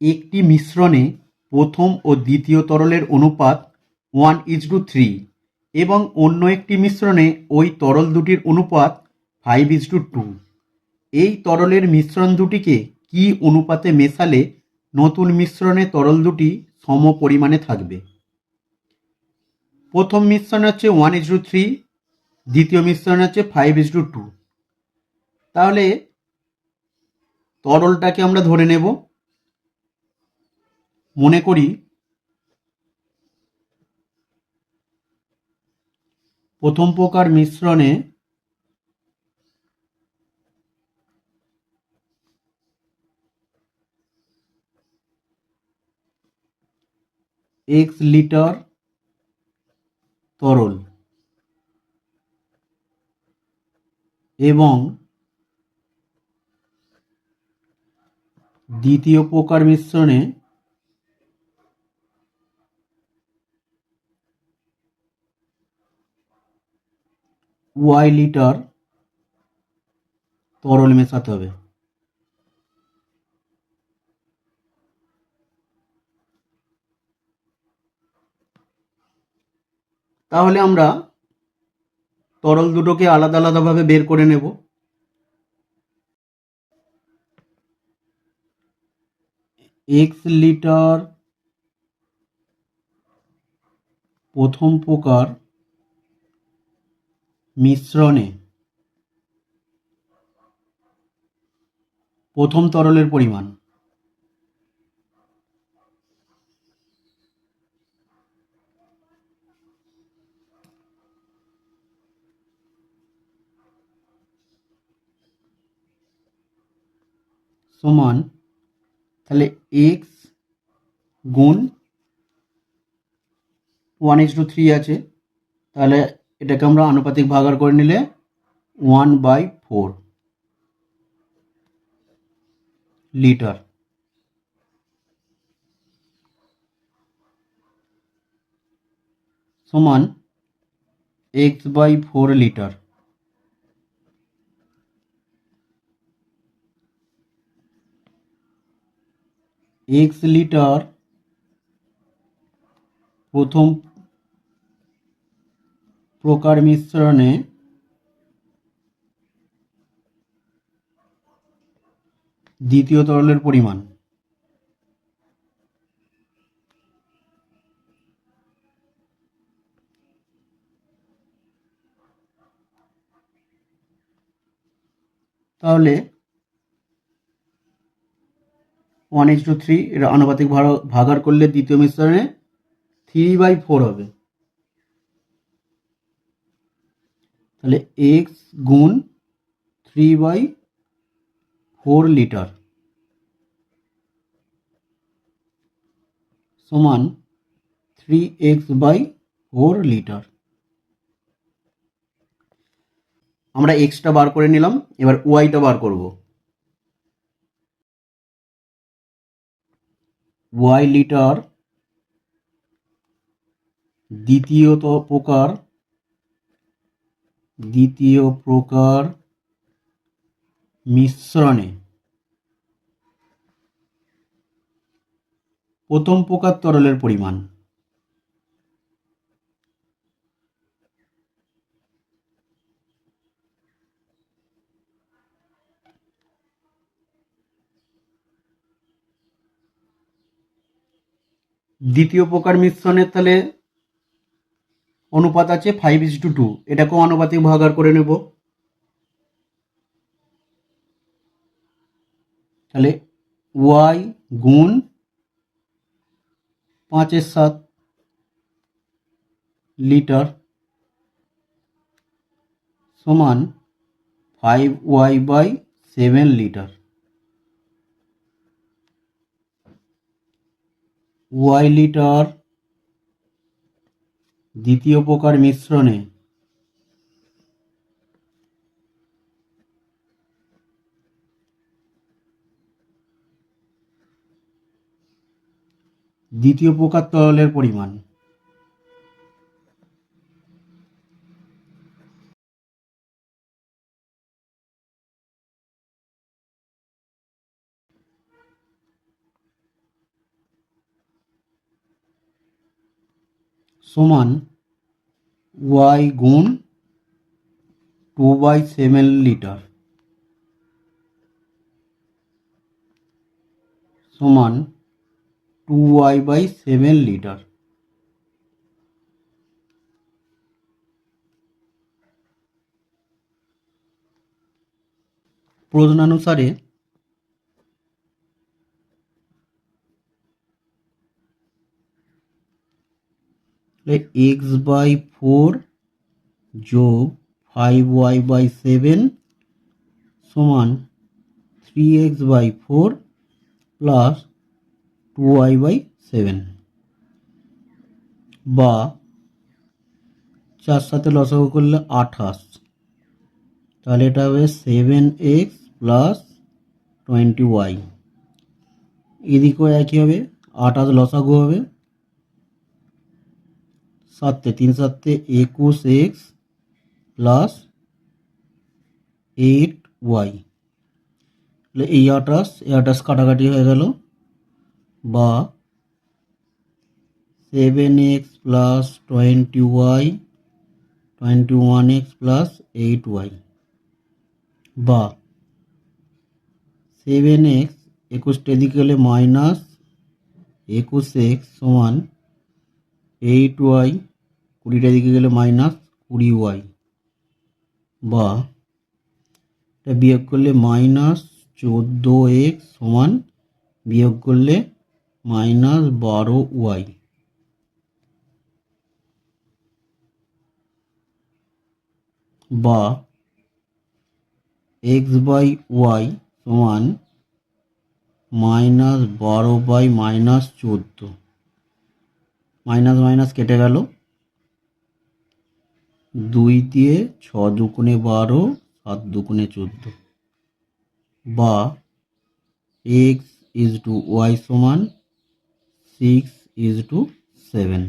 একটি মিশ্রণে প্রথম ও দ্বিতীয় তরলের অনুপাত 1:3 এবং অন্য একটি মিশ্রণে ওই তরল দুটির অনুপাত 5:2। এই তরলের মিশ্রণ দুটিকে কী অনুপাতে মেশালে নতুন মিশ্রণে তরল দুটি সম পরিমাণে থাকবে? প্রথম মিশ্রণ হচ্ছে 1:3, দ্বিতীয় মিশ্রণ হচ্ছে 5:2। তাহলে তরলটাকে আমরা ধরে নেব। মনে করি প্রথম প্রকার মিশ্রণে x লিটার তরল এবং দ্বিতীয় প্রকার মিশ্রণে y লিটার তরল মেশাতে হবে। তাহলে আমরা তরল দুটোকে আলাদা আলাদাভাবে বের করে নেব। x লিটার প্রথম প্রকার মিশ্রণে প্রথম তরলের পরিমাণ সমান, তাহলে x গুণ 1:3 আছে, তাহলে এটাকে আমরা আনুপাতিক ভাগাড় করে নিলে 1/4 লিটার সমান x/4 লিটার। x লিটার প্রথম প্রকার মিশ্রণে দ্বিতীয় তরলের পরিমাণ তাহলে 1:3 এর আনুপাতিক ভাগাড় করলে দ্বিতীয় মিশ্রণে 3/4 হবে। তাহলে x গুণ 3/4 লিটার সমান 3x/4 লিটার। আমরা এক্সটা বার করে নিলাম, এবার ওয়াইটা বার করব। y লিটার দ্বিতীয় প্রকার মিশ্রণে প্রথম প্রকার তরলের পরিমাণ দ্বিতীয় প্রকার মিশ্রণের তাহলে অনুপাত আছে 5:2, এটাকেও আনুপাতিক ভাগাড় করে নেব। তাহলে y গুণ 5/7 লিটার সমান 5y/7 লিটার। y লিটার দ্বিতীয় প্রকার মিশ্রণে দ্বিতীয় প্রকার তরলের পরিমাণ সমান ওয়াই গুণ 2/7 লিটার সমান 2y/7 লিটার। প্রশ্নানুসারে x/4 যোগ 5y/7 সমান 3x/4 প্লাস 2y/7 বা 4 সাথে লসাগু করলে 28, তাহলে এটা হবে 7x প্লাস 20y। এদিকেও একই হবে, 28 লসাগু হবে, 3 7 21x প্লাস 8y। তাহলে এই 28 কাটাকাটি হয়ে গেল, বা 7x plus 20y 21x plus 8y, বা 7x 21 এদিকে গেলে মাইনাস 21x সমান 8y 20 দিকে গেলে মাইনাস 20y, বা এটা বিয়োগ করলে মাইনাস 14x সমান বিয়োগ করলে মাইনাস 12y, বা x/y সমান -12/-14। মাইনাস মাইনাস কেটে গেল, 2 দিয়ে 6 দুগুণে 12, 7 দুগুণে 14, বা x/y সমান 6/7।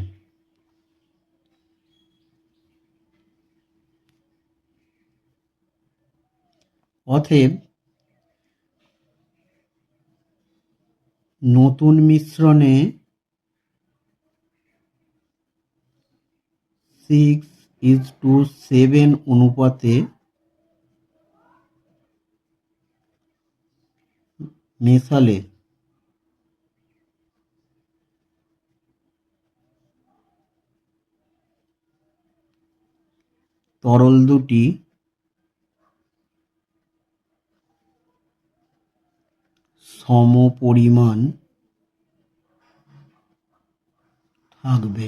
অতএব নতুন মিশ্রণে 6:7 অনুপাতে মেশালে তরল দুটি সমপরিমাণ থাকবে।